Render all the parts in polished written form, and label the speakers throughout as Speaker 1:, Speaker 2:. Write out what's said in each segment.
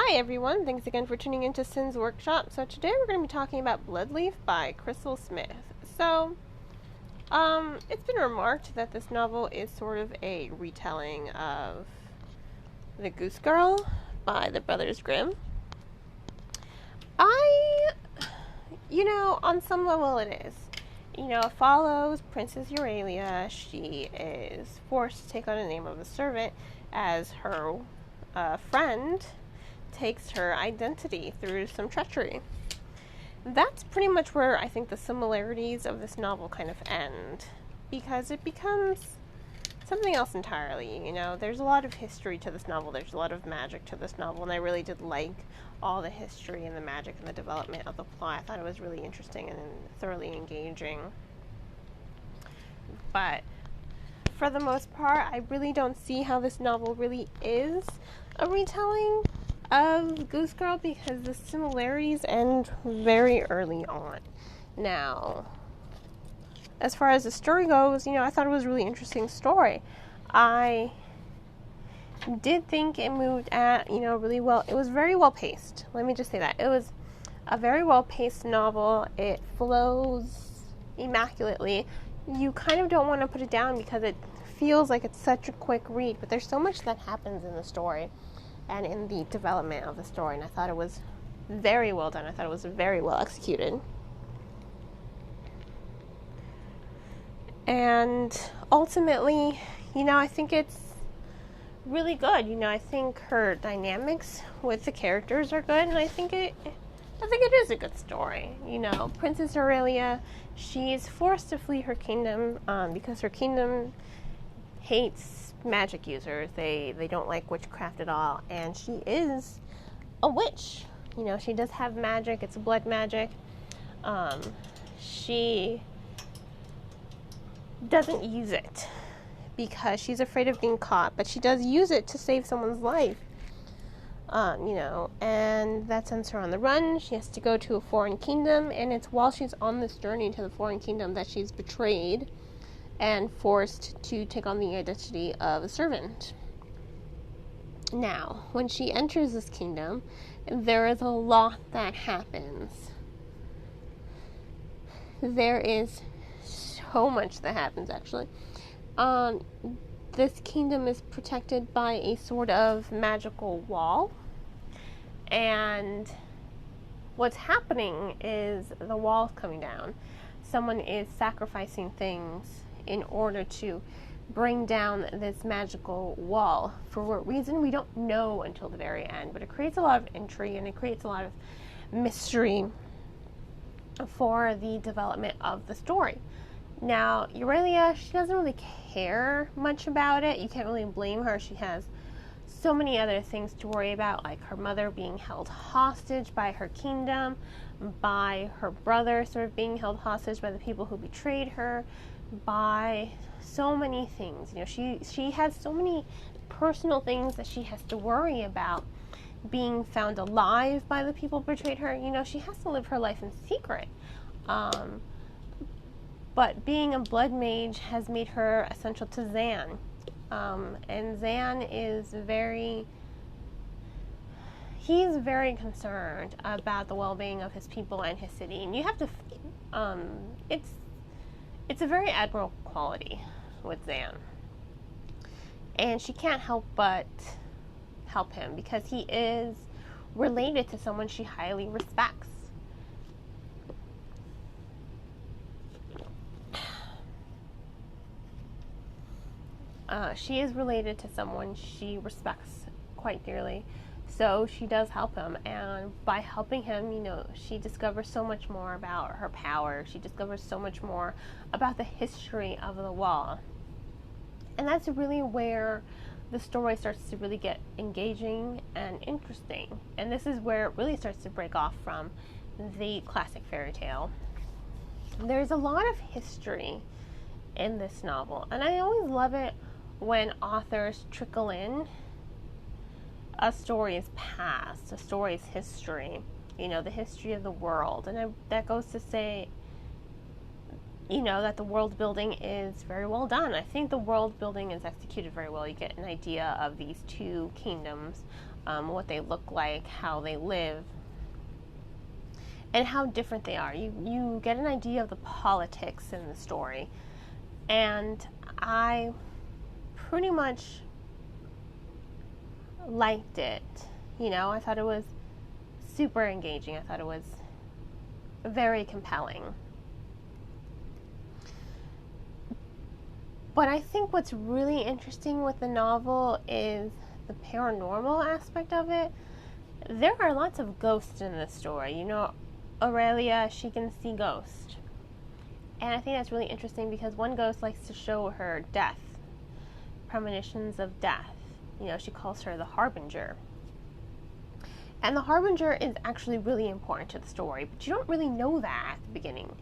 Speaker 1: Hi everyone, thanks again for tuning into Sin's Workshop. So today we're going to be talking about Bloodleaf by Crystal Smith. So, it's been remarked that this novel is sort of a retelling of The Goose Girl by the Brothers Grimm. On some level it is. It follows Princess Euralia. She is forced to take on the name of a servant as her friend takes her identity through some treachery. That's pretty much where I think the similarities of this novel kind of end, because it becomes something else entirely. There's a lot of history to this novel, there's a lot of magic to this novel, and I really did like all the history and the magic and the development of the plot. I thought it was really interesting and thoroughly engaging. But for the most part, I really don't see how this novel really is a retelling of Goose Girl, because the similarities end very early on. Now, as far as the story goes, I thought it was a really interesting story. I did think it moved at, really well. It was very well paced. Let me just say that. It was a very well paced novel. It flows immaculately. You kind of don't want to put it down because it feels like it's such a quick read, but there's so much that happens in the story and in the development of the story, and I thought it was very well done. I thought it was very well executed. And ultimately, I think it's really good. I think her dynamics with the characters are good, and I think it is a good story. Princess Aurelia, she's forced to flee her kingdom because her kingdom hates magic users. They don't like witchcraft at all, and she is a witch. She does have magic. It's blood magic. She doesn't use it because she's afraid of being caught, but she does use it to save someone's life. And that sends her on the run. She has to go to a foreign kingdom, and it's while she's on this journey to the foreign kingdom that she's betrayed and forced to take on the identity of a servant. Now, when she enters this kingdom, there is a lot that happens. There is so much that happens, actually. This kingdom is protected by a sort of magical wall, and what's happening is the wall's coming down. Someone is sacrificing things in order to bring down this magical wall. For what reason, we don't know until the very end, but it creates a lot of intrigue and it creates a lot of mystery for the development of the story. Now, Euralia, she doesn't really care much about it. You can't really blame her. She has so many other things to worry about, like her mother being held hostage by her kingdom, by her brother sort of being held hostage by the people who betrayed her, by so many things. She has so many personal things that she has to worry about. Being found alive by the people who betrayed her, she has to live her life in secret. But being a blood mage has made her essential to Zan. And Zan is he's very concerned about the well-being of his people and his city. And you have to, it's a very admirable quality with Zan. And she can't help but help him because he is related to someone she highly respects. She is related to someone she respects quite dearly, so she does help him, and by helping him, she discovers so much more about her power. She discovers so much more about the history of the wall, and that's really where the story starts to really get engaging and interesting, and this is where it really starts to break off from the classic fairy tale. There's a lot of history in this novel, and I always love it when authors trickle in a story's past, a story's history, the history of the world. And that goes to say, that the world building is very well done. I think the world building is executed very well. You get an idea of these two kingdoms what they look like, how they live, and how different they are. You get an idea of the politics in the story, and I pretty much liked it. I thought it was super engaging. I thought it was very compelling. But I think what's really interesting with the novel is the paranormal aspect of it. There are lots of ghosts in this story. Aurelia, she can see ghosts. And I think that's really interesting because one ghost likes to show her death, premonitions of death. She calls her the Harbinger. And the Harbinger is actually really important to the story, but you don't really know that at the beginning.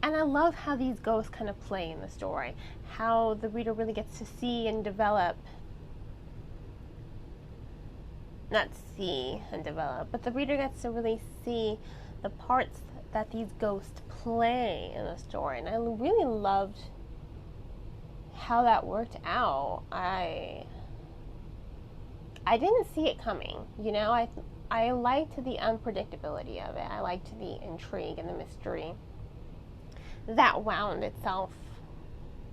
Speaker 1: And I love how these ghosts kind of play in the story, how the reader really gets to see and develop, not see and develop, but the reader gets to really see the parts that these ghosts play in the story. And I really loved how that worked out. I didn't see it coming, I liked the unpredictability of it. I liked the intrigue and the mystery that wound itself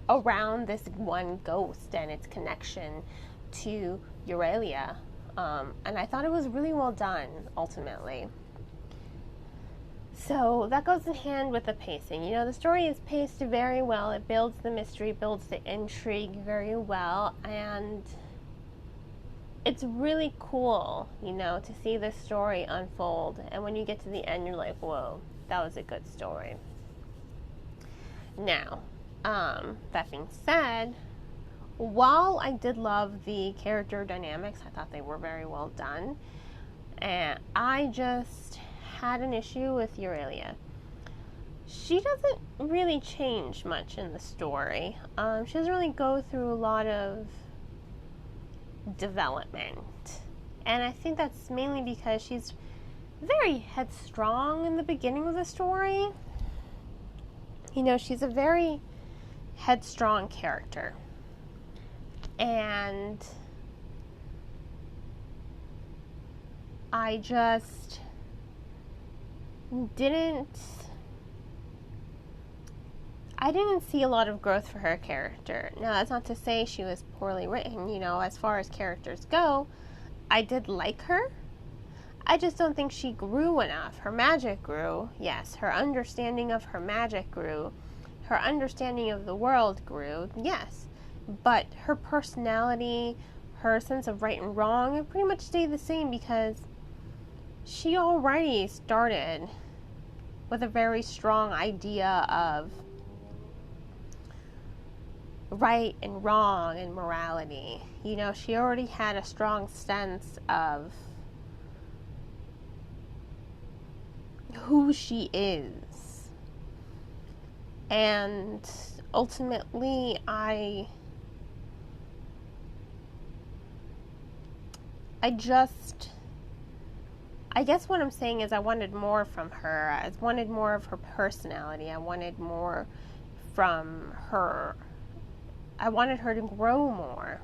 Speaker 1: around this one ghost and its connection to Aurelia. And I thought it was really well done, ultimately. So that goes in hand with the pacing. The story is paced very well. It builds the mystery, builds the intrigue very well, and it's really cool, to see this story unfold. And when you get to the end, you're like, whoa, that was a good story. Now, that being said, while I did love the character dynamics, I thought they were very well done, and I just had an issue with Aurelia. She doesn't really change much in the story. She doesn't really go through a lot of development, and I think that's mainly because she's very headstrong in the beginning of the story. She's a very headstrong character, and I just didn't see a lot of growth for her character. Now, that's not to say she was poorly written. As far as characters go, I did like her. I just don't think she grew enough. Her magic grew, yes. Her understanding of her magic grew. Her understanding of the world grew, yes. But her personality, her sense of right and wrong, it pretty much stayed the same because she already started with a very strong idea of right and wrong and morality. She already had a strong sense of who she is. And ultimately, I guess what I'm saying is I wanted more from her. I wanted more of her personality. I wanted more from her. I wanted her to grow more.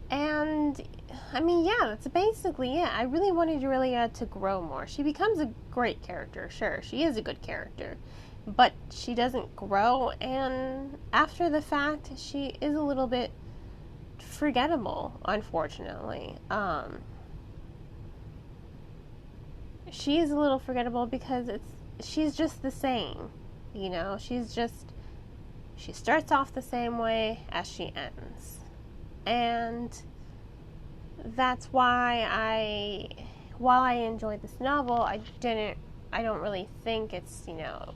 Speaker 1: And, that's basically it. I really wanted Aurelia to grow more. She becomes a great character, sure. She is a good character. But she doesn't grow, and after the fact, she is a little bit forgettable, unfortunately. She is a little forgettable because she's just the same. She starts off the same way as she ends. And that's why while I enjoyed this novel, I don't really think it's not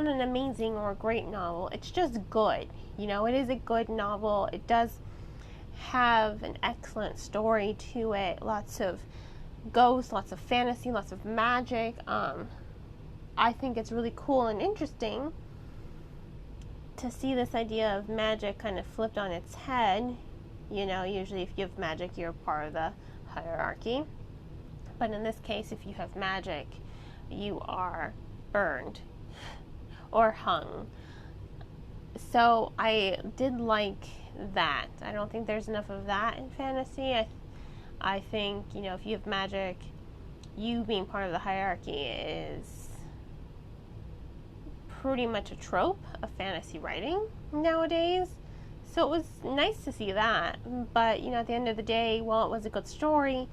Speaker 1: an amazing or great novel. It's just good. It is a good novel. It does have an excellent story to it. Lots of ghosts, lots of fantasy, lots of magic. I think it's really cool and interesting to see this idea of magic kind of flipped on its head. Usually if you have magic, you're part of the hierarchy. But in this case, if you have magic, you are burned or hung. So I did like that. I don't think there's enough of that in fantasy. I think, if you have magic, you being part of the hierarchy is pretty much a trope of fantasy writing nowadays. So it was nice to see that. But, at the end of the day, while it was a good story,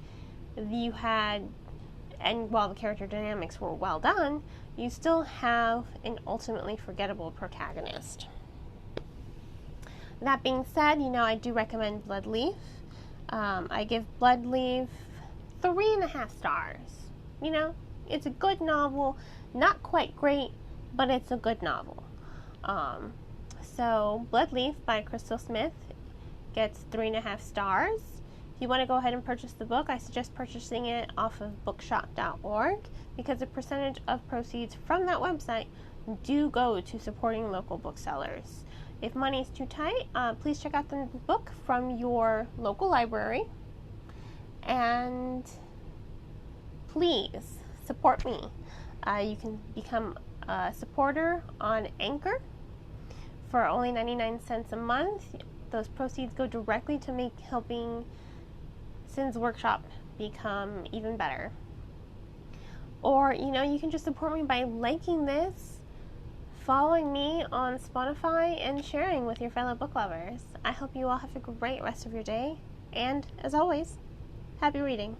Speaker 1: and while the character dynamics were well done, you still have an ultimately forgettable protagonist. That being said, I do recommend Bloodleaf. I give Bloodleaf 3.5 stars. It's a good novel, not quite great, but it's a good novel. So Bloodleaf by Crystal Smith gets 3.5 stars. If you want to go ahead and purchase the book, I suggest purchasing it off of bookshop.org because a percentage of proceeds from that website do go to supporting local booksellers. If money is too tight, please check out the book from your local library, and please support me. You can become a supporter on Anchor for only 99 cents a month. Those proceeds go directly to helping Sin's Workshop become even better. Or, you can just support me by liking this, following me on Spotify, and sharing with your fellow book lovers. I hope you all have a great rest of your day, and as always, happy reading.